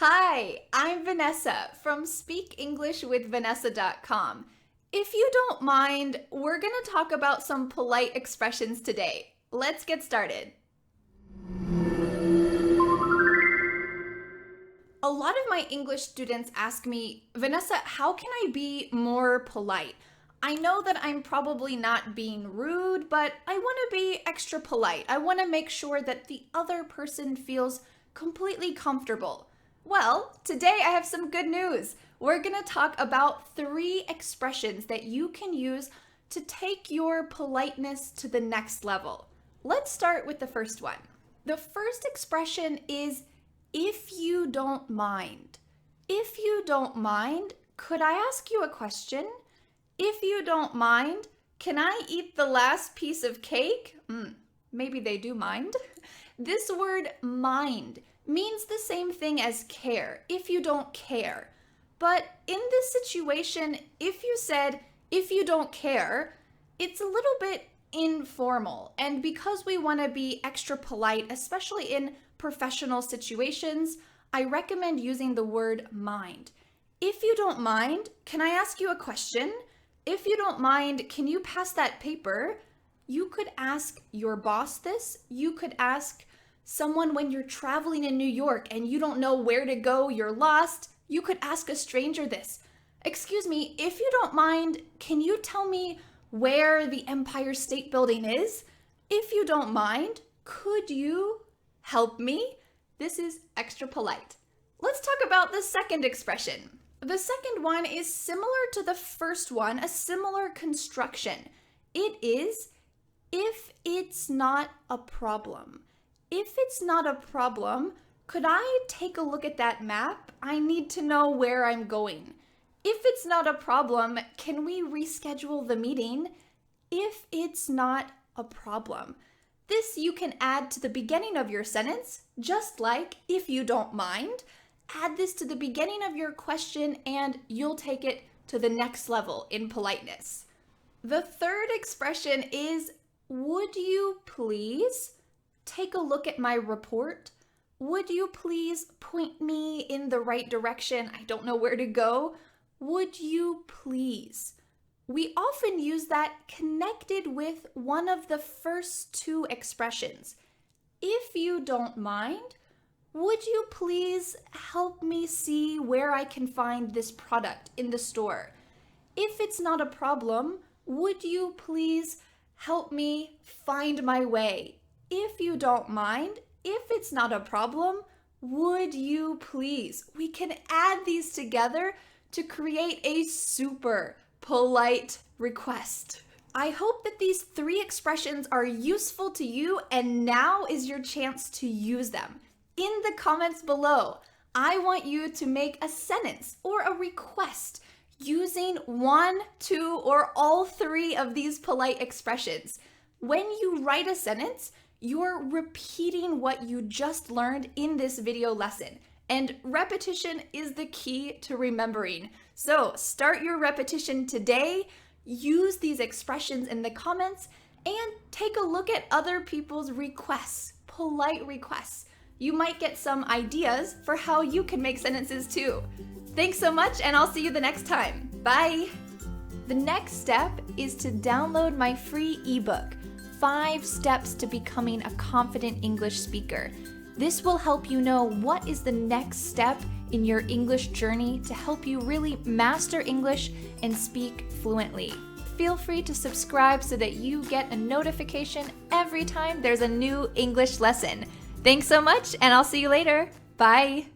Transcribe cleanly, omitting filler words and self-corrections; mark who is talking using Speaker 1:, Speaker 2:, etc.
Speaker 1: Hi, I'm Vanessa from speakenglishwithvanessa.com. If you don't mind, we're going to talk about some polite expressions today. Let's get started. A lot of my English students ask me, Vanessa, how can I be more polite? I know that I'm probably not being rude, but I want to be extra polite. I want to make sure that the other person feels completely comfortable. Well, today I have some good news. We're going to talk about 3 expressions that you can use to take your politeness to the next level. Let's start with the first one. The first expression is if you don't mind. If you don't mind, could I ask you a question? If you don't mind, can I eat the last piece of cake? Maybe they do mind. This word mind means the same thing as care, if you don't care. But in this situation, if you said, if you don't care, it's a little bit informal. And because we want to be extra polite, especially in professional situations, I recommend using the word mind. If you don't mind, can I ask you a question? If you don't mind, can you pass that paper? You could ask your boss this. You could ask someone when you're traveling in New York and you don't know where to go, you're lost. You could ask a stranger this. Excuse me, if you don't mind, can you tell me where the Empire State Building is? If you don't mind, could you help me? This is extra polite. Let's talk about the second expression. The second one is similar to the first one, a similar construction. It is if it's not a problem. If it's not a problem, could I take a look at that map? I need to know where I'm going. If it's not a problem, can we reschedule the meeting? If it's not a problem. This you can add to the beginning of your sentence, just like if you don't mind. Add this to the beginning of your question and you'll take it to the next level in politeness. The third expression is, would you please take a look at my report? Would you please point me in the right direction? I don't know where to go. Would you please? We often use that connected with one of the first 2 expressions. If you don't mind, would you please help me see where I can find this product in the store? If it's not a problem, would you please help me find my way? If you don't mind, if it's not a problem, would you please? We can add these together to create a super polite request. I hope that these 3 expressions are useful to you, and now is your chance to use them. In the comments below, I want you to make a sentence or a request using 1, 2, or all 3 of these polite expressions. When you write a sentence, you're repeating what you just learned in this video lesson. And repetition is the key to remembering. So start your repetition today, use these expressions in the comments, and take a look at other people's requests, polite requests. You might get some ideas for how you can make sentences too. Thanks so much, and I'll see you the next time. Bye! The next step is to download my free ebook, 5 Steps to Becoming a Confident English Speaker. This will help you know what is the next step in your English journey to help you really master English and speak fluently. Feel free to subscribe so that you get a notification every time there's a new English lesson. Thanks so much, and I'll see you later. Bye!